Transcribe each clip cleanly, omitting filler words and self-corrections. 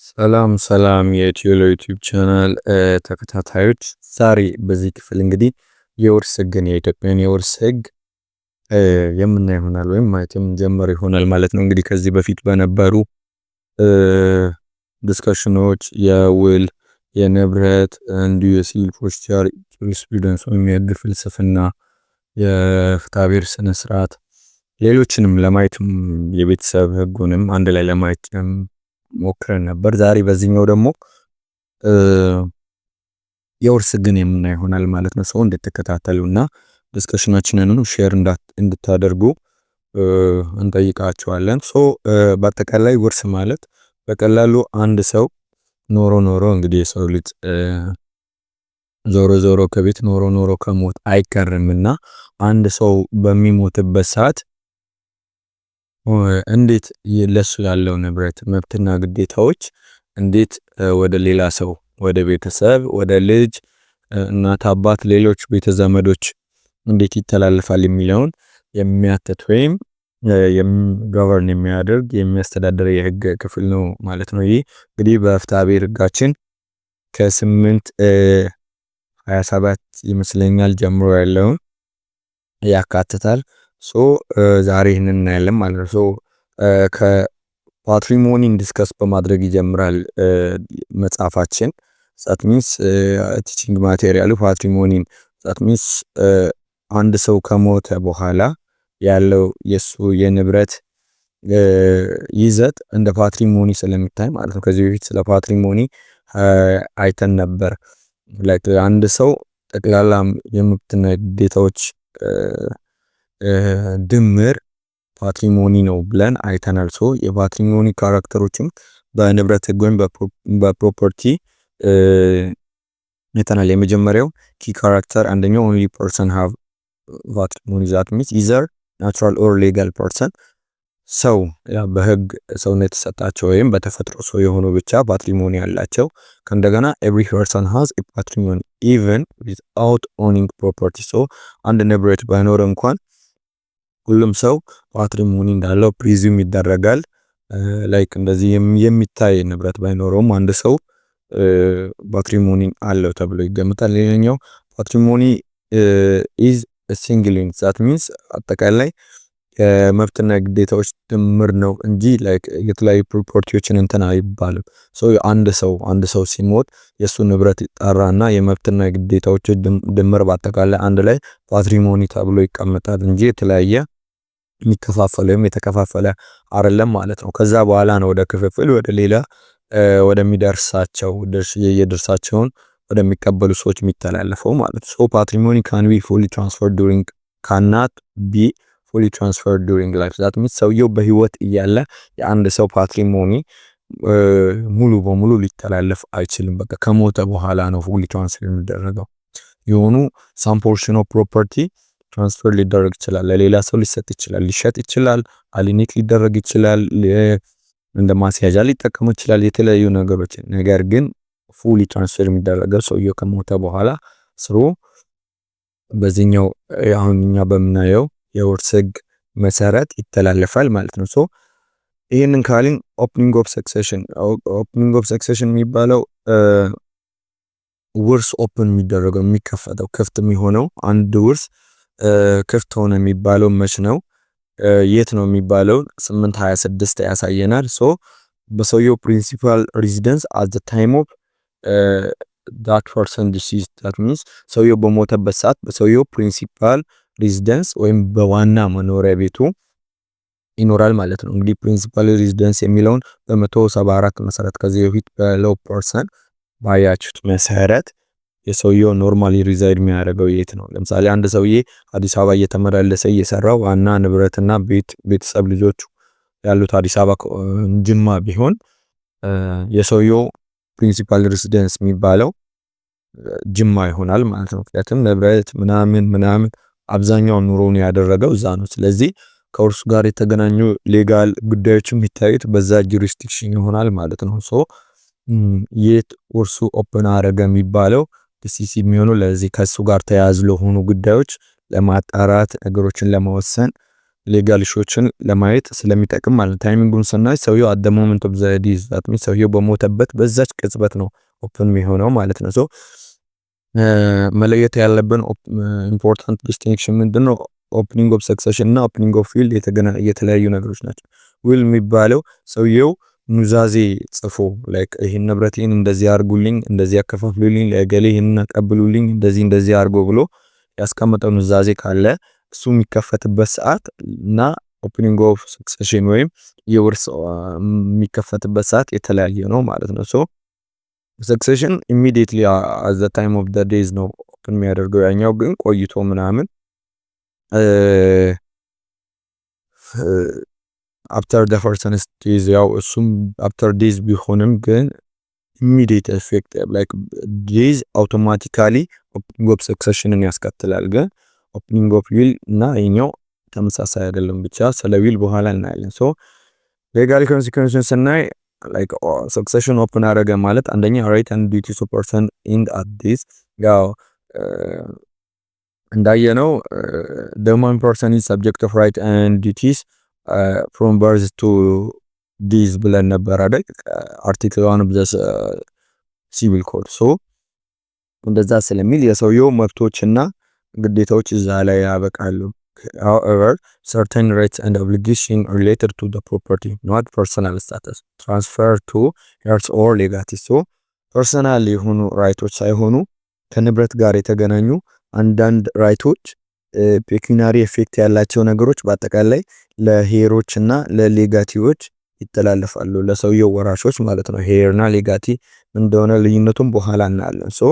ሰላም ሰላም የኢትዮሎ ዩቲዩብ ቻናል ተከታታዮች፣ ዛሬ በዚህ ክፍል እንግዲህ የውርስ ህግን የኢትዮጵያን የውርስ ህግ የምናይ ይሆናል ወይም ማየት የምንጀምር ይሆናል ማለት ነው። እንግዲህ ከዚህ በፊት በነበሩ ዲስከሽኖች የውል የንብረት እንዲሁ የሲቪል ፕሮሲጀር ጁሪስፕሩደንስ ወይም የህግ ፍልስፍና የፍትሐብሔር ስነ ስርዓት ሌሎችንም ለማየት የቤተሰብ ህጉንም አንድ ላይ ለማየት ሞክረን ነበር። ዛሬ በዚህኛው ደግሞ የውርስ ህግን የምናይ ይሆናል ማለት ነው። ሰው እንድትከታተሉና ዲስከሽናችንን ሼር እንድታደርጉ እንጠይቃችኋለን። በአጠቃላይ ውርስ ማለት በቀላሉ አንድ ሰው ኖሮ እንግዲህ የሰው ልጅ ዞሮ ከቤት ኖሮ ከሞት አይቀርምና አንድ ሰው በሚሞትበት ሰዓት እንዴት ለሱ ያለው ንብረት መብትና ግዴታዎች እንዴት ወደ ሌላ ሰው ወደ ቤተሰብ ወደ ልጅ እናት አባት ሌሎች ቤተዘመዶች እንዴት ይተላለፋል የሚለውን የሚያትት ወይም ገቨርን የሚያደርግ የሚያስተዳድር የህግ ክፍል ነው ማለት ነው። ይህ እንግዲህ በፍትሐብሔር ህጋችን ከ827 ይመስለኛል ጀምሮ ያለውን ያካትታል። ዛሬ ይህንን እናያለን ማለት ነው። ከፓትሪሞኒን ዲስከስ በማድረግ ይጀምራል መጽሐፋችን። that means teaching material ፓትሪሞኒን that means አንድ ሰው ከሞተ በኋላ ያለው የሱ የንብረት ይዘት እንደ ፓትሪሞኒ ስለሚታይ ማለት ነው። ከዚህ በፊት ስለ ፓትሪሞኒ አይተን ነበር። ላይክ አንድ ሰው ጠቅላላ የመብትና ግዴታዎች ድምር ፓትሪሞኒ ነው ብለን አይተናል። የፓትሪሞኒ ካራክተሮችም በንብረት ህግ ወይም በፕሮፐርቲ አይተናል። የመጀመሪያው ኪ ካራክተር አንደኛው only person have patrimony that means either natural or legal person ሰው በህግ ሰውነት የተሰጣቸው ወይም በተፈጥሮ ሰው የሆኑ ብቻ ፓትሪሞኒ ያላቸው። ከእንደገና every person has a patrimony even without owning property አንድ ንብረት ባይኖር እንኳን ሁሉም ሰው ፓትሪሞኒ እንዳለው ፕሪዚም ይደረጋል። ላይክ እንደዚህ የሚታይ ንብረት ባይኖረውም አንድ ሰው ፓትሪሞኒ አለው ተብሎ ይገመታል። ሌላኛው ፓትሪሞኒ is a single unit that means አጠቃላይ የመብትና ግዴታዎች ድምር ነው እንጂ ላይክ የተለያዩ ፕሮፐርቲዎችን እንትን አይባልም። አንድ ሰው ሲሞት የሱ ንብረት ይጣራና የመብትና ግዴታዎች ድምር በአጠቃላይ አንድ ላይ ፓትሪሞኒ ተብሎ ይቀመጣል እንጂ የተለያየ የሚከፋፈል ወይም የተከፋፈለ አይደለም ማለት ነው። ከዛ በኋላ ነው ወደ ክፍፍል ወደ ሌላ ወደሚደርሳቸው የድርሳቸውን ወደሚቀበሉ ሰዎች የሚተላለፈው ማለት ነው። ፓትሪሞኒ can be fully transferred during cannot be fully transferred during life that means ሰውየው በህይወት እያለ የአንድ ሰው ፓትሪሞኒ ሙሉ በሙሉ ሊተላለፍ አይችልም። በቃ ከሞተ በኋላ ነው fully transfer የሚደረገው። የሆኑ some portion of property ትራንስፈር ሊደረግ ይችላል፣ ለሌላ ሰው ሊሰጥ ይችላል፣ ሊሸጥ ይችላል፣ አሊኔት ሊደረግ ይችላል፣ እንደ ማስያዣ ሊጠቀሙ ይችላል የተለያዩ ነገሮች። ነገር ግን ፉሊ ትራንስፈር የሚደረገው ሰውየው ከሞተ በኋላ በዚህኛው አሁን እኛ በምናየው የውርስ ህግ መሰረት ይተላለፋል ማለት ነው። ይሄንን ካልን ኦፕኒንግ ኦፍ ሰክሴሽን የሚባለው ውርስ ኦፕን የሚደረገው የሚከፈተው ክፍት የሚሆነው አንድ ውርስ ክፍት ሆነ የሚባለው መች ነው? የት ነው የሚባለው 826 ያሳየናል። በሰውየው ፕሪንሲፓል ሬዚደንስ at the time of that person deceased that means ሰውየው በሞተበት ሰዓት በሰውየው ፕሪንሲፓል ሬዚደንስ ወይም በዋና መኖሪያ ቤቱ ይኖራል ማለት ነው። እንግዲህ ፕሪንሲፓል ሬዚደንስ የሚለውን በ174 መሰረት ከዚህ በፊት በሎው ፐርሰን ባያችሁት መሰረት የሰውየው ኖርማሊ ሪዛይድ የሚያደርገው የት ነው? ለምሳሌ አንድ ሰውዬ አዲስ አበባ እየተመላለሰ እየሰራው ዋና ንብረትና ቤተሰብ ልጆቹ ያሉት አዲስ አበባ ጅማ ቢሆን የሰውየው ፕሪንሲፓል ሬዚደንስ የሚባለው ጅማ ይሆናል ማለት ነው። ምክንያቱም ንብረት ምናምን አብዛኛው ኑሮውን ያደረገው እዛ ነው። ስለዚህ ከውርሱ ጋር የተገናኙ ሌጋል ጉዳዮች የሚታዩት በዛ ጁሪስዲክሽን ይሆናል ማለት ነው። የት ውርሱ ኦፕን አረገ የሚባለው ዲሲሲ የሚሆነው ለዚህ ከሱ ጋር ተያያዥ ለሆኑ ጉዳዮች ለማጣራት ነገሮችን ለመወሰን ሌጋል ኢሹዎችን ለማየት ስለሚጠቅም ማለት ታይሚንጉን ስናይ ሰውየው at the moment of the death that means ሰውየው በሞተበት በዛች ቅጽበት ነው ኦፕን የሚሆነው ማለት ነው። ሶ መለየት ያለብን ኢምፖርታንት ዲስቲንክሽን ምንድነው? ኦፕኒንግ ኦፍ ሰክሰሽን እና ኦፕኒንግ ኦፍ ዊል የተለያዩ ነገሮች ናቸው። ዊል የሚባለው ሰውየው ኑዛዜ ጽፎ ላይክ ይሄን ንብረቴን እንደዚህ አርጉልኝ፣ እንደዚህ ያከፋፍሉልኝ፣ ለገሌ ይሄን አቀብሉልኝ፣ እንደዚህ አርጎ ብሎ ያስቀመጠው ኑዛዜ ካለ እሱ የሚከፈትበት ሰዓት እና ኦፕኒንግ ኦፍ ሰክሰሽን ወይም የውርስ የሚከፈትበት ሰዓት የተለያየ ነው ማለት ነው። ሶ ሰክሰሽን ኢሚዲየትሊ at the time of the days ነው ኦፕን የሚያደርገው። ያኛው ግን ቆይቶ ምናምን after the person is days ያው እሱም after days ቢሆንም ግን immediate effect like days automatically opening of succession ያስከትላል። ግን opening of will እና ይሄኛው ተመሳሳይ አይደለም። ብቻ ስለ will በኋላ እናያለን። ሶ legal consequences ስናይ like succession open አደረገ ማለት አንደኛ right and duties of person in at this ያው እንዳየነው the one person is subject of right and duties from birth to death ብለን ነበር አይደል? አርቲክል 1 of the civil code። ሶ እንደዛ ስለሚል የሰውየው መብቶችና ግዴታዎች እዛ ላይ ያበቃሉ። however certain rights and obligations related to the property not personal status transfer to heirs or legatees so personal የሆኑ ራይቶች ሳይሆኑ ከንብረት ጋር የተገናኙ አንዳንድ ራይቶች ፔኩናሪ ኤፌክት ያላቸው ነገሮች በአጠቃላይ ለሄሮች እና ለሌጋቲዎች ይተላለፋሉ። ለሰውየው ወራሾች ማለት ነው። ሄር እና ሌጋቲ እንደሆነ ልዩነቱን በኋላ እናያለን። ሶ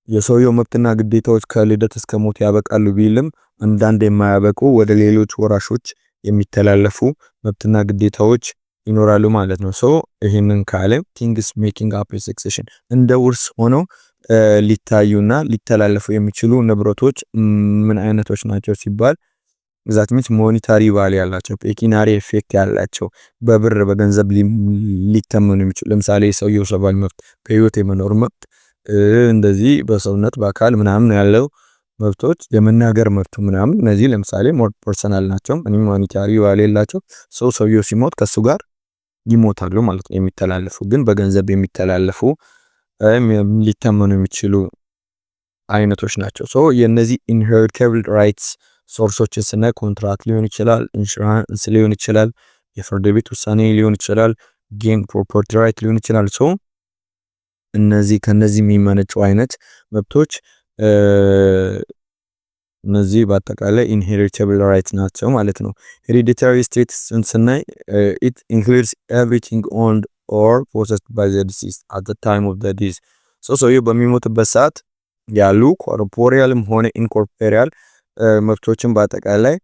የሰውየው መብትና ግዴታዎች ከልደት እስከ ሞት ያበቃሉ ቢልም አንዳንድ የማያበቁ ወደ ሌሎች ወራሾች የሚተላለፉ መብትና ግዴታዎች ይኖራሉ ማለት ነው። ሶ ይሄንን ካለ ቲንግስ ሜኪንግ አፕ ሰክሰሽን እንደ ውርስ ሆነው ሊታዩና ሊተላለፉ የሚችሉ ንብረቶች ምን አይነቶች ናቸው ሲባል that means monetary value ያላቸው ፔኪናሪ ኤፌክት ያላቸው በብር በገንዘብ ሊተመኑ የሚችሉ ለምሳሌ ሰውየው ሰብአዊ መብት በህይወት የመኖር መብት እንደዚህ በሰውነት በአካል ምናምን ያለው መብቶች የመናገር መብቱ ምናምን እነዚህ ለምሳሌ ሞር ፐርሰናል ናቸው። ሞኔታሪ ቫልዩ ያላቸው ሰውየው ሲሞት ከሱ ጋር ይሞታሉ ማለት ነው። የሚተላለፉ ግን በገንዘብ የሚተላለፉ ሊተመኑ የሚችሉ አይነቶች ናቸው። ሶ የነዚህ ኢንሄሪተብል ራይትስ ሶርሶችን ስናይ ኮንትራክት ሊሆን ይችላል፣ ኢንሹራንስ ሊሆን ይችላል፣ የፍርድ ቤት ውሳኔ ሊሆን ይችላል፣ ጌም ፕሮፐርቲ ራይት ሊሆን ይችላል። ሶ እነዚህ ከነዚህ የሚመነጩ አይነት መብቶች እነዚህ በአጠቃላይ ኢንሄሪተብል ራይትስ ናቸው ማለት ነው። ሄሪዲታሪ ስቴትስ ስናይ it includes everything owned or possessed by the deceased at the time of the death ሰውየው በሚሞትበት ሰዓት ያሉ ኮርፖሪያልም ሆነ ኢንኮርፖሪያል መብቶችን በአጠቃላይ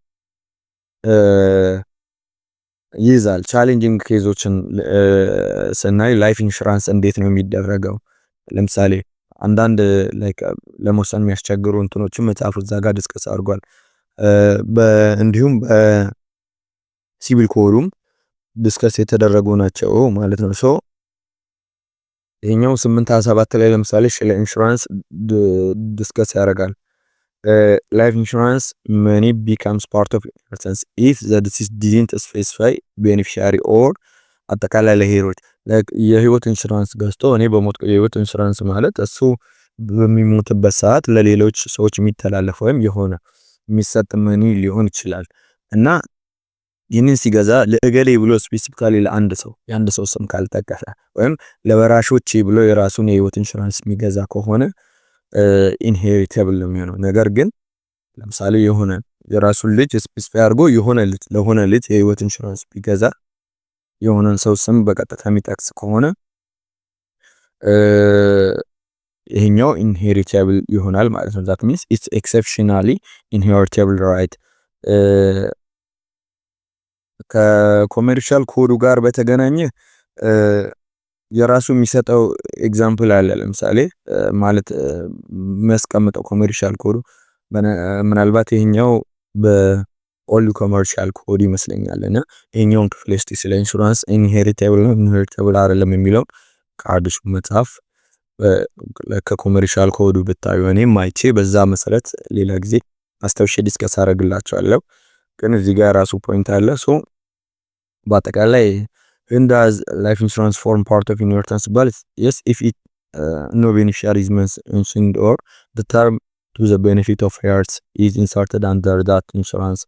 ይዛል። ቻሌንጂንግ ኬዞችን ስናይ ላይፍ ኢንሹራንስ እንዴት ነው የሚደረገው? ለምሳሌ አንዳንድ ላይክ ለመወሰን የሚያስቸግሩ እንትኖችን መጽሐፉ እዛ ጋር ዲስከስ አድርጓል። እንዲሁም በሲቪል ኮዱም ዲስከስ የተደረጉ ናቸው ማለት ነው። ሶ ይሄኛው 827 ላይ ለምሳሌ ስለ ኢንሹራንስ ዲስከስ ያደርጋል። life insurance money becomes part of inheritance if the deceased didn't specify beneficiary or አጠቃላይ ለሄሮች የህይወት ኢንሹራንስ ገዝቶ እኔ በሞት የህይወት ኢንሹራንስ ማለት እሱ በሚሞትበት ሰዓት ለሌሎች ሰዎች የሚተላለፍ ወይም የሆነ የሚሰጥ መኒ ሊሆን ይችላል እና ይህንን ሲገዛ ለእገሌ ብሎ ስፔሲፊካሊ ለአንድ ሰው የአንድ ሰው ስም ካልጠቀሰ ወይም ለወራሾች ብሎ የራሱን የህይወት ኢንሹራንስ የሚገዛ ከሆነ ኢንሄሪተብል ነው የሚሆነው። ነገር ግን ለምሳሌ የሆነ የራሱን ልጅ ስፔሲፋይ አድርጎ ለሆነ ልጅ የህይወት ኢንሹራንስ ቢገዛ የሆነን ሰው ስም በቀጥታ የሚጠቅስ ከሆነ ይሄኛው ኢንሄሪተብል ይሆናል ማለት ነው። that means it's exceptionally inheritable right። ከኮሜርሻል ኮዱ ጋር በተገናኘ የራሱ የሚሰጠው ኤግዛምፕል አለ። ለምሳሌ ማለት የሚያስቀምጠው ኮሜርሻል ኮዱ ምናልባት ይሄኛው በኦል ኮሜርሻል ኮድ ይመስለኛል እና ይሄኛውን ክፍል እስቲ ስለ ኢንሹራንስ ኢንሄሪተብል ነው ኢንሄሪተብል አይደለም የሚለው ከአዲሱ መጽሐፍ ከኮሜርሻል ኮዱ ብታዩ እኔም አይቼ በዛ መሰረት ሌላ ጊዜ አስተውሼ ዲስከስ አደርግላችኋለሁ። ግን እዚህ ጋር ራሱ ፖይንት አለ። ሶ በአጠቃላይ when does life insurance form part of inheritance ሲባል yes if it no beneficiary is mentioned or the term to the benefit of heirs is inserted under that insurance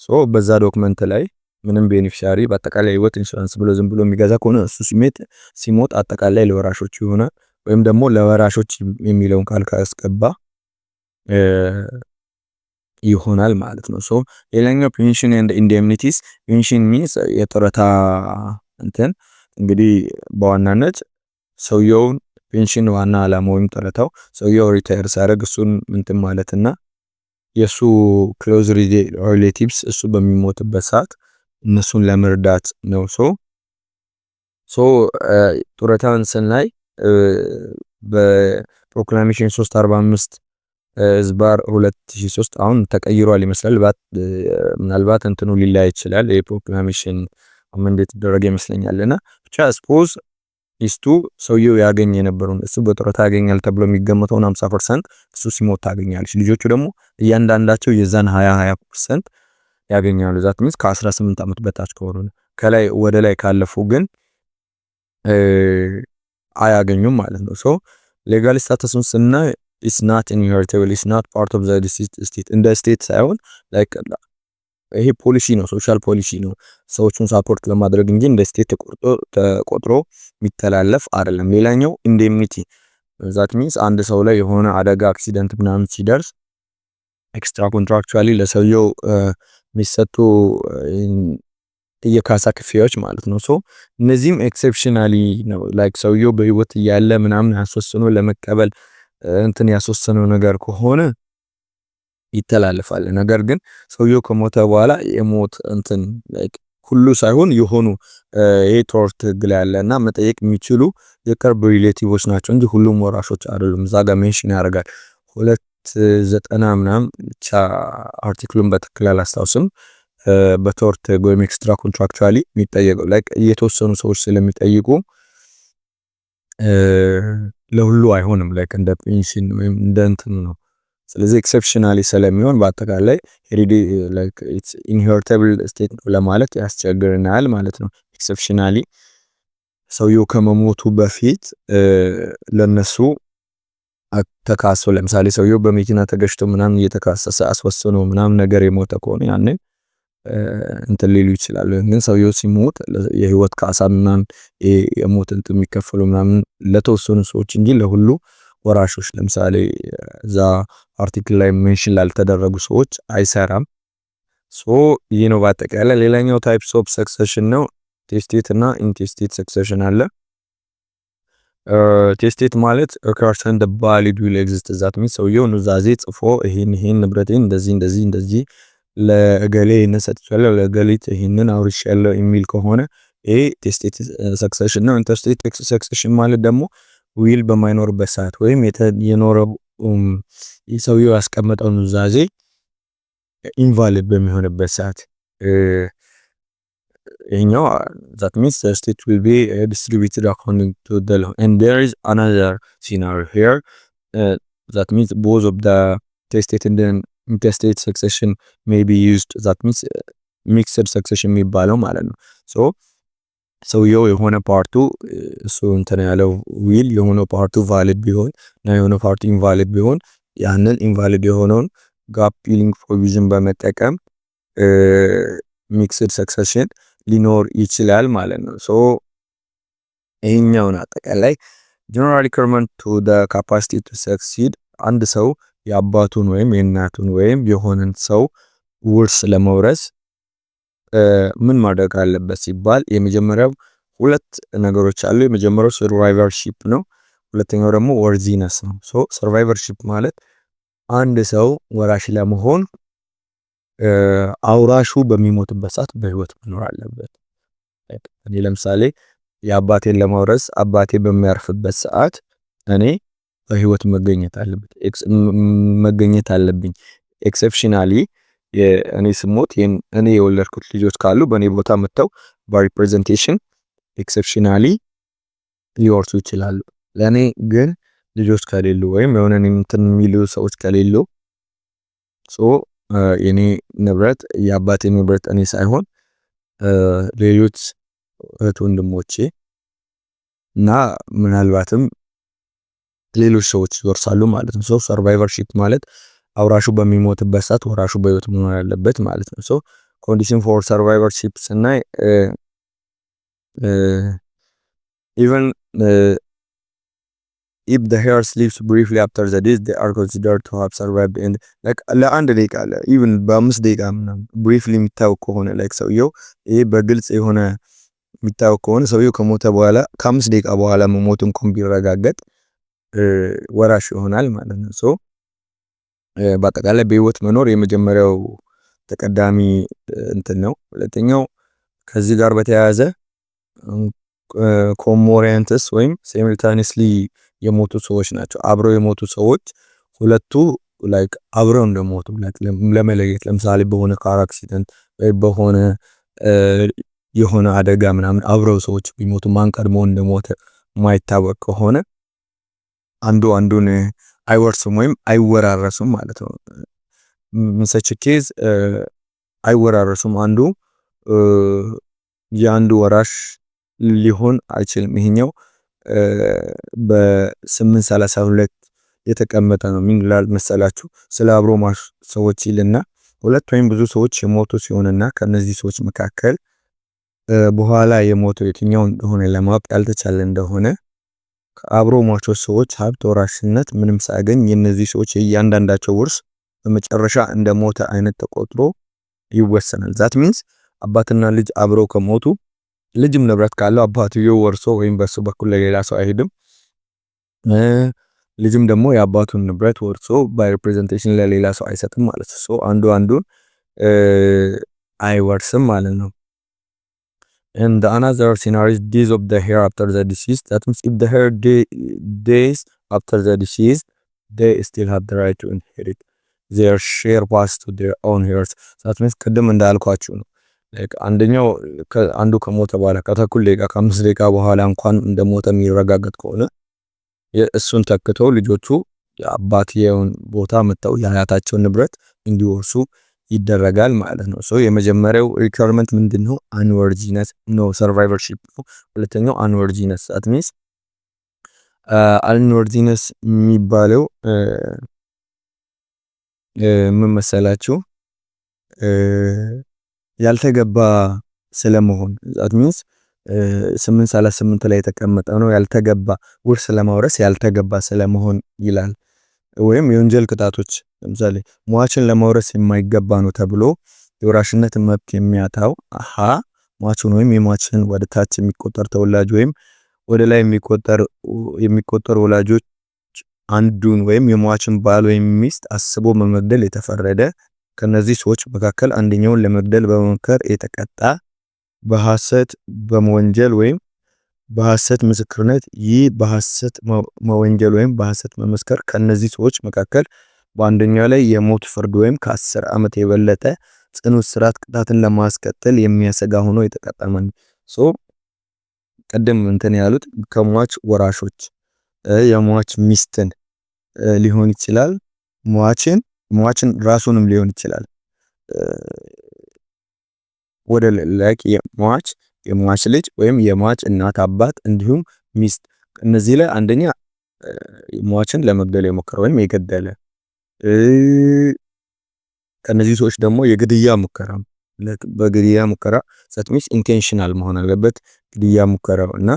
ሶ በዛ ዶክመንት ላይ ምንም ቤኔፊሻሪ በአጠቃላይ ህይወት ኢንሹራንስ ብሎ ዝም ብሎ የሚገዛ ከሆነ እሱ ሲሞት አጠቃላይ ለወራሾች ይሆናል። ወይም ደግሞ ለወራሾች የሚለውን ቃል ካስገባ ይሆናል ማለት ነው። ሶ ሌላኛው ፔንሽን ኤንድ ኢንዴምኒቲስ ፔንሽን ሚንስ የጡረታ እንትን እንግዲህ በዋናነት ሰውየውን ፔንሽን ዋና ዓላማው ወይም ጡረታው ሰውየው ሪታየር ሲያደርግ እሱን እንትን ማለትና የሱ ክሎዝ ሪሌቲቭስ እሱ በሚሞትበት ሰዓት እነሱን ለመርዳት ነው። ሶ ጡረታን ስናይ በፕሮክላሜሽን 345 ዝባር 2003 አሁን ተቀይሯል ይመስላል። ምናልባት እንትኑ ሊላይ ይችላል የፕሮክላሜሽን አመንዴት ተደረገ ይመስለኛልና ብቻ ስፖዝ ኢስቱ ሰውየው ያገኝ የነበረውን እሱ በጡረታ ያገኛል ተብሎ የሚገመተውን 50% እሱ ሲሞት ታገኛለች። ልጆቹ ደግሞ እያንዳንዳቸው የዛን 20% ያገኛሉ። ዛት ሚንስ ከ18 ዓመት በታች ከሆኑ ከላይ ወደ ላይ ካለፉ ግን አያገኙም ማለት ነው። ሶ ሌጋል ስታተሱን ስናይ it's not inheritable, it's not part of the state እንደ ስቴት ሳይሆን ላይክ ይሄ ፖሊሲ ነው፣ ሶሻል ፖሊሲ ነው ሰዎችን ሳፖርት ለማድረግ እንጂ እንደ ስቴት ተቆጥሮ የሚተላለፍ አይደለም። ሌላኛው ኢንዴምኒቲ ዛት ሚንስ አንድ ሰው ላይ የሆነ አደጋ አክሲደንት ምናምን ሲደርስ ኤክስትራ ኮንትራክቹአሊ ለሰውየው የሚሰጡ የካሳ ክፍያዎች ማለት ነው። ሶ እነዚህም ኤክሴፕሽናሊ ነው ላይክ ሰውየው በህይወት እያለ ምናምን ያስወሰነው ለመቀበል እንትን ያስወሰነው ነገር ከሆነ ይተላለፋል። ነገር ግን ሰውየው ከሞተ በኋላ የሞት እንትን ላይክ ሁሉ ሳይሆን የሆኑ ይሄ ቶርት ግላ ያለና መጠየቅ የሚችሉ የቅርብ ሪሌቲቮች ናቸው እንጂ ሁሉም ወራሾች አይደሉም። እዛ ጋር ሜንሽን ያደርጋል 290 ምናምን ብቻ አርቲክሉን በትክክል አላስታውስም። በቶርት ወይም ኤክስትራ ኮንትራክቹአሊ የሚጠየቀው ላይክ የተወሰኑ ሰዎች ስለሚጠይቁ ለሁሉ አይሆንም ላይክ እንደ ፔንሽን ወይም እንደ እንትን ነው። ስለዚህ ኤክሰፕሽናሊ ስለሚሆን በአጠቃላይ ሄሪዲ ላይክ ኢትስ ኢንሄሪተብል ስቴት ለማለት ያስቸግረናል ማለት ነው። ኤክሰፕሽናሊ ሰውየው ከመሞቱ በፊት ለነሱ ተካሶ ለምሳሌ ሰውየው በመኪና ተገጭቶ ምናምን እየተካሰሰ አስወስኖ ምናምን ነገር የሞተ ከሆነ ያንን እንትን ሊሉ ይችላሉ። ግን ሰውየው ሲሞት የህይወት ካሳ ምናምን የሞት እንትን የሚከፈሉ ምናምን ለተወሰኑ ሰዎች እንጂ ለሁሉ ወራሾች ለምሳሌ እዛ አርቲክል ላይ ሜንሽን ላልተደረጉ ሰዎች አይሰራም። ሶ ይሄ ነው በአጠቃላይ። ሌላኛው ታይፕስ ኦፍ ሰክሰሽን ነው ቴስቴት እና ኢንቴስቴት ሰክሰሽን አለ። ቴስቴት ማለት ኦከርስ ኤንድ ቫሊድ ዊል ኤግዚስት ዛት ሚንስ ሰውየው ኑዛዜ ጽፎ ይሄን ንብረቴን እንደዚህ ለገሌ ነሰጥቻለሁ ለገሊት ይሄንን አውርሻለሁ የሚል ከሆነ ይሄ ቴስቴት ሰክሰሽን ነው። ኢንተርስቴት ሰክሰሽን ማለት ደግሞ ዊል በማይኖርበት ሰዓት ወይም የኖረው ሰውየው ያስቀመጠው ኑዛዜ ኢንቫሊድ በሚሆንበት ሰዓት ይሄኛው that means the state will be distributed according to the law and there is another scenario here that means both of the testate and then intestate succession may be used that means mixed succession የሚባለው ማለት ነው። ሶ ሰውየው የሆነ ፓርቱ እሱ እንትን ያለው ዊል የሆነ ፓርቱ ቫሊድ ቢሆን እና የሆነ ፓርቱ ኢንቫሊድ ቢሆን ያንን ኢንቫሊድ የሆነውን ጋፕ ፊሊንግ ፕሮቪዥን በመጠቀም ሚክስድ ሰክሰሽን ሊኖር ይችላል ማለት ነው። ሶ ይሄኛውን አጠቃላይ ጀነራል ሪኳየርመንት ቱ ዘ ካፓሲቲ ቱ ሰክሲድ አንድ ሰው የአባቱን ወይም የእናቱን ወይም የሆነን ሰው ውርስ ለመውረስ ምን ማድረግ አለበት ሲባል የመጀመሪያው ሁለት ነገሮች አሉ። የመጀመሪያው ሰርቫይቨርሺፕ ነው። ሁለተኛው ደግሞ ወርዚነስ ነው። ሶ ሰርቫይቨርሺፕ ማለት አንድ ሰው ወራሽ ለመሆን አውራሹ በሚሞትበት ሰዓት በህይወት መኖር አለበት። እኔ ለምሳሌ የአባቴን ለመውረስ አባቴ በሚያርፍበት ሰዓት እኔ በህይወት መገኘት አለብኝ። ኤክሰፕሽናሊ እኔ ስሞት እኔ የወለድኩት ልጆች ካሉ በእኔ ቦታ መጥተው በሪፕሬዘንቴሽን ኤክሰፕሽናሊ ሊወርሱ ይችላሉ። ለእኔ ግን ልጆች ከሌሉ ወይም የሆነ እንትን የሚሉ ሰዎች ከሌሉ ሶ የኔ ንብረት የአባቴ ንብረት እኔ ሳይሆን ሌሎች እህት ወንድሞቼ እና ምናልባትም ሌሎች ሰዎች ይወርሳሉ ማለት ነው። ሰርቫይቨርሺፕ ማለት አውራሹ በሚሞትበት ሰዓት ወራሹ በህይወት መኖር ያለበት ማለት ነው። ኮንዲሽን ፎር ሰርቫይቨርሺፕ ስናይ even if the heirs lives briefly after the death they are considered to have survived and like ለአንድ ደቂቃ even በ5 ደቂቃ ምናምን briefly የሚታወቅ ከሆነ like ሰውየው ይሄ በግልጽ የሆነ የሚታወቅ ከሆነ ሰውየው ከሞተ በኋላ ከ5 ደቂቃ በኋላ መሞቱ እንኳን ቢረጋገጥ ወራሽ ይሆናል ማለት ነው። በአጠቃላይ በህይወት መኖር የመጀመሪያው ተቀዳሚ እንትን ነው። ሁለተኛው ከዚህ ጋር በተያያዘ ኮሞሪያንትስ ወይም ሲሚልታኒስሊ የሞቱ ሰዎች ናቸው። አብረው የሞቱ ሰዎች ሁለቱ ላይክ አብረው እንደሞቱ ለመለየት ለምሳሌ በሆነ ካር አክሲደንት ወይ በሆነ የሆነ አደጋ ምናምን አብረው ሰዎች ቢሞቱ ማን ቀድሞ እንደሞተ ማይታወቅ ከሆነ አንዱ አንዱን አይወርስም ወይም አይወራረሱም ማለት ነው። such a case አይወራረሱም አንዱ የአንዱ ወራሽ ሊሆን አይችልም። ይሄኛው በ832 የተቀመጠ ነው። ምን ይላል መሰላችሁ? ስለ አብሮ ማሽ ሰዎች ይልና ሁለት ወይም ብዙ ሰዎች የሞቱ ሲሆንና ከነዚህ ሰዎች መካከል በኋላ የሞተው የትኛው እንደሆነ ለማወቅ ያልተቻለ እንደሆነ ከአብሮ ማቾች ሰዎች ሀብት ወራሽነት ምንም ሳያገኝ የነዚህ ሰዎች እያንዳንዳቸው ውርስ በመጨረሻ እንደሞተ አይነት ተቆጥሮ ይወሰናል። that means አባትና ልጅ አብረው ከሞቱ ልጅም ንብረት ካለው አባትየው ወርሶ ወይም በሱ በኩል ለሌላ ሰው አይሄድም። ልጅም ደግሞ የአባቱን ንብረት ወርሶ ባይ ሪፕሬዘንቴሽን ለሌላ ሰው አይሰጥም ማለት ነው። አንዱ አንዱን አይወርስም ማለት ነው። And another scenario is death of the heir after the deceased. That means if the heir dies after the deceased, they still have the right to inherit. Their share pass to their own heirs. That means ቅድም እንዳልኳችሁ ነው። like አንደኛው አንዱ ከሞተ በኋላ ከተኩል ደቂቃ ከ5 ደቂቃ በኋላ እንኳን እንደሞተ የሚረጋገጥ ከሆነ እሱን ተክተው ልጆቹ የአባትየውን ቦታ መተው የአያታቸውን ንብረት እንዲወርሱ ይደረጋል ማለት ነው። የመጀመሪያው ሪኳየርመንት ምንድነው? አንወርጂነስ ነው ሰርቫይቨርሺፕ ነው። ሁለተኛው አንወርጂነስ that means አንወርጂነስ የሚባለው ምን መሰላችሁ? ያልተገባ ስለመሆን that means 838 ላይ የተቀመጠ ነው። ያልተገባ ውርስ ለማውረስ ያልተገባ ስለመሆን ይላል። ወይም የወንጀል ቅጣቶች ለምሳሌ ሟችን ለማውረስ የማይገባ ነው ተብሎ የወራሽነት መብት የሚያጣው ሟቹን ወይም የሟችን ወደ ታች የሚቆጠር ተወላጅ ወይም ወደ ላይ የሚቆጠር ወላጆች አንዱን ወይም የሟችን ባል ወይም ሚስት አስቦ በመግደል የተፈረደ ከነዚህ ሰዎች መካከል አንደኛውን ለመግደል በመሞከር የተቀጣ በሐሰት በመወንጀል ወይም በሐሰት ምስክርነት ይህ በሐሰት መወንጀል ወይም በሐሰት መመስከር ከነዚህ ሰዎች መካከል በአንደኛው ላይ የሞት ፍርድ ወይም ከ10 ዓመት የበለጠ ጽኑ እስራት ቅጣትን ለማስቀጠል የሚያሰጋ ሆኖ የተቀጣ ማለት ነው። ቀደም እንትን ያሉት ከሟች ወራሾች የሟች ሚስትን ሊሆን ይችላል፣ ሟችን ራሱንም ሊሆን ይችላል። ወደ ላይክ የሟች ልጅ ወይም የሟች እናት አባት እንዲሁም ሚስት እነዚህ ላይ አንደኛ ሟችን ለመግደል የሞከረ ወይም የገደለ ከነዚህ ሰዎች ደግሞ የግድያ ሙከራ በግድያ ሙከራ that means ኢንቴንሽናል መሆን አለበት ግድያ ሙከራው እና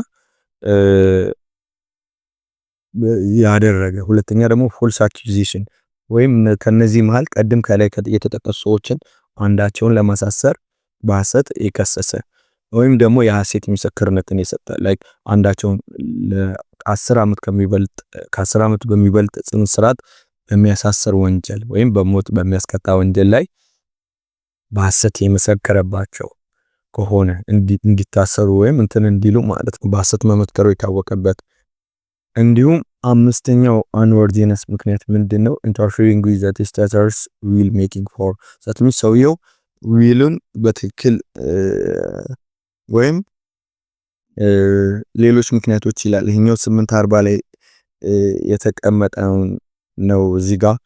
ያደረገ። ሁለተኛ ደግሞ ፎልስ አኪዩዜሽን ወይም ከነዚህ መሃል ቀደም ከላይ የተጠቀሱ ሰዎችን አንዳቸውን ለማሳሰር በሐሰት የከሰሰ ወይም ደግሞ የሐሰት ምስክርነትን የሰጠ ላይክ አንዳቸውን ለ10 ዓመት ከ10 ዓመት በሚበልጥ ጽኑ እስራት በሚያሳስር ወንጀል ወይም በሞት በሚያስቀጣ ወንጀል ላይ በሐሰት የመሰከረባቸው ከሆነ እንዲታሰሩ ወይም እንትን እንዲሉ ማለት ነው። በሐሰት መመስከሩ የታወቀበት። እንዲሁም አምስተኛው አንወርዲነስ ምክንያት ምንድነው? interfering with the testator's will making for that means ሰውየው ዊሉን በትክክል ወይም ሌሎች ምክንያቶች ይላል። ይሄኛው 840 ላይ የተቀመጠው ነው እዚህ ጋር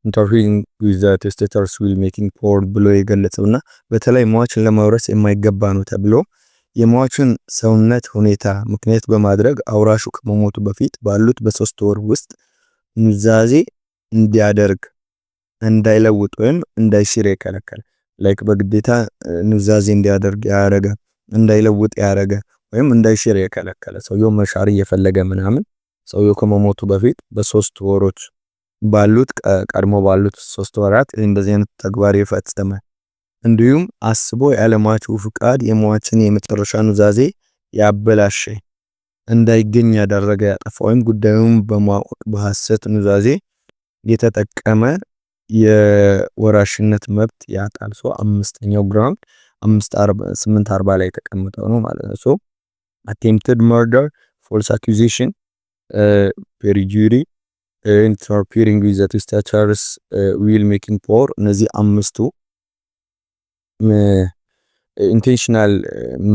ኢንተርፌሪንግ ዊዝ ዘ ቴስቴተርስ ዊል ሜኪንግ ፖር ብሎ የገለጸውና በተለይ ሟችን ለመውረስ የማይገባ ነው ተብሎ የሟችን ሰውነት ሁኔታ ምክንያት በማድረግ አውራሹ ከመሞቱ በፊት ባሉት በ3 ወር ውስጥ ኑዛዜ እንዲያደርግ እንዳይለውጥ ወይም እንዳይሽር ይከለከላል። ላይክ በግዴታ ኑዛዜ እንዲያደርግ ያረገ እንዳይለውጥ ያረገ ወይም እንዳይሽር የከለከለ ሰውየው መሻር እየፈለገ ምናምን ሰውየው ከመሞቱ በፊት በ3 ወሮች ባሉት ቀድሞ ባሉት 3 ወራት እንደዚህ አይነት ተግባር ይፈጽማል። እንዲሁም አስቦ ያለሟቹ ፍቃድ የሟችን የመጨረሻ ኑዛዜ ያበላሸ እንዳይገኝ ያደረገ ያጠፋ ወይም ጉዳዩን በማወቅ በሐሰት ኑዛዜ የተጠቀመ የወራሽነት መብት ያጣል። ሶ አምስተኛው ግራውንድ 840 ላይ የተቀመጠው ነው ማለት ነው። ሶ attempted murder, false accusation, perjury, interfering with the testator's will making poor እነዚህ አምስቱ ኢንቴንሽናል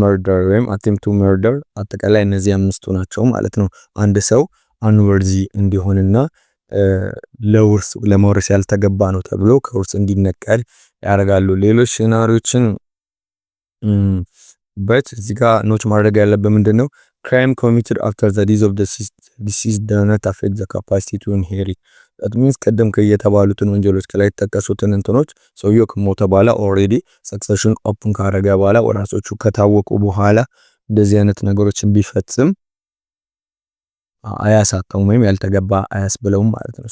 መርደር ወይም attempt to murder አጠቃላይ እነዚህ አምስቱ ናቸው ማለት ነው። አንድ ሰው አንወርዚ እንዲሆንና ለውርስ ለመውረስ ያልተገባ ነው ተብሎ ከውርስ እንዲነቀል ያደርጋሉ። ሌሎች ሲናሪዎችን በት እዚህ ጋር ኖት ማድረግ ያለበት ምንድነው? crime committed after the death of the deceased does not affect the capacity to inherit. that means ቀደም ከየተባሉትን ወንጀሎች ከላይ ተጠቀሱትን እንትኖች ሰውየው ከሞተ በኋላ ኦሬዲ ሰክሰሽን ኦፕን ካረገ በኋላ ወራሶቹ ከታወቁ በኋላ እንደዚህ አይነት ነገሮችን ቢፈጽም አያሳጣውም ወይም ያልተገባ አያስብለውም ማለት ነው።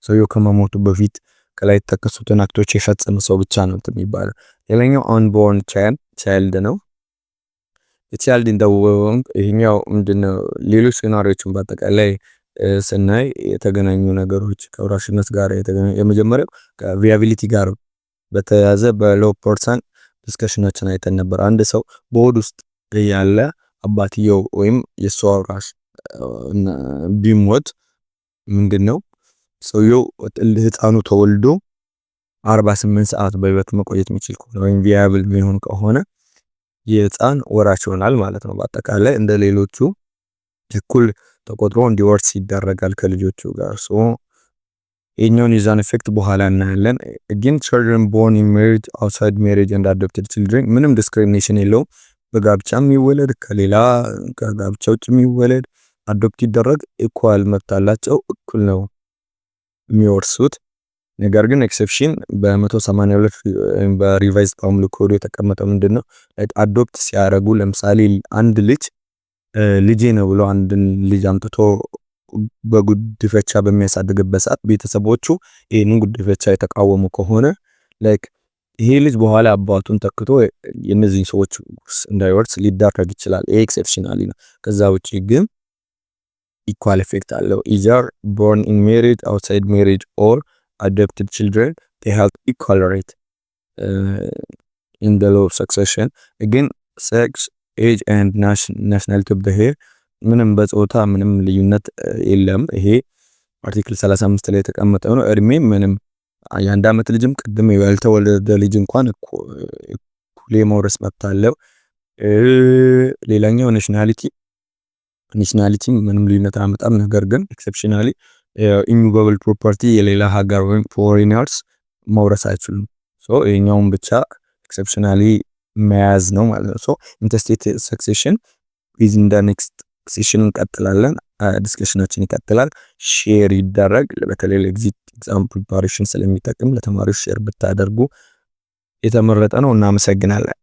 ሰውየው ከመሞቱ በፊት ከላይ ተጠቀሱትን አክቶች የፈጸመ ሰው ብቻ ነው የሚባለው። ሌላኛው unborn child ነው። child in the womb ይሄኛው ምንድነው? ሌሎች ሲናሪዎችን በአጠቃላይ ስናይ የተገናኙ ነገሮች ከወራሽነት ጋር የተገናኙ የመጀመሪያው ከቪያቢሊቲ ጋር በተያያዘ በሎው ፐርሰን ዲስከሽናችን አይተን ነበር። አንድ ሰው በሆድ ውስጥ ያለ አባትየው ወይም የሷ ወራሽ ቢሞት ምንድነው ሰውየው ህፃኑ ተወልዶ 48 ሰዓት በህይወት መቆየት የሚችል ከሆነ ወይም ቪያብል የሚሆን ከሆነ የህፃን ወራሽ ይሆናል ማለት ነው። በአጠቃላይ እንደ ሌሎቹ እኩል ተቆጥሮ እንዲወርስ ይደረጋል ከልጆቹ ጋር። ሶ የኛውን የዛን ኢፌክት በኋላ እናያለን። again children born in marriage, outside marriage and adopted children ምንም ዲስክሪሚኔሽን የለውም። በጋብቻ የሚወለድ ከሌላ ከጋብቻ ውጭ የሚወለድ አዶፕት ይደረግ ኢኳል መብት አላቸው፣ እኩል ነው የሚወርሱት። ነገር ግን ኤክሰፕሽን በ182 በሪቫይዝ ፋሚሊ ኮድ የተቀመጠው ምንድነው? አዶፕት ሲያረጉ ለምሳሌ አንድ ልጄ ነው ብሎ አንድን ልጅ አምጥቶ በጉድፈቻ በሚያሳድግበት ሰዓት ቤተሰቦቹ ይሄንን ጉድፈቻ የተቃወሙ ከሆነ ላይክ ይሄ ልጅ በኋላ አባቱን ተክቶ የነዚህ ሰዎች እንዳይወርስ ሊዳረግ ይችላል። ኤክሰፕሽናሊ ነው። ከዛ ውጪ ግን ኢኳል ኢፌክት አለው። either born in marriage, outside marriage or adopted children, they have equal right in the law of succession. Again sex, age and nationality of the heir ምንም በጾታ ምንም ልዩነት የለም። ይሄ አርቲክል 35 ላይ የተቀመጠው ነው። እድሜ ምንም የአንድ አመት ልጅም ቅድም ያልተወለደ ልጅ እንኳን እኩል የመውረስ መብት አለው። ሌላኛው ናሽናሊቲ ምንም ልዩነት አያመጣም። ነገር ግን ኤክሰፕሽናሊ ኢሙቬብል ፕሮፐርቲ የሌላ ሀገር ወይም ፎሬነርስ መውረስ አይችሉም። ሶ ይሄኛውን ብቻ ኤክሰፕሽናሊ መያዝ ነው ማለት ነው። ሶ ኢንተርስቴት ሰክሴሽን ኢን ዘ ኔክስት ሴሽን እንቀጥላለን። ዲስከሽናችን ይቀጥላል። ሼር ይደረግ። በተለይ ለኤግዚት ኤግዛም ፕሪፓሬሽን ስለሚጠቅም ለተማሪዎች ሼር ብታደርጉ የተመረጠ ነው። እናመሰግናለን።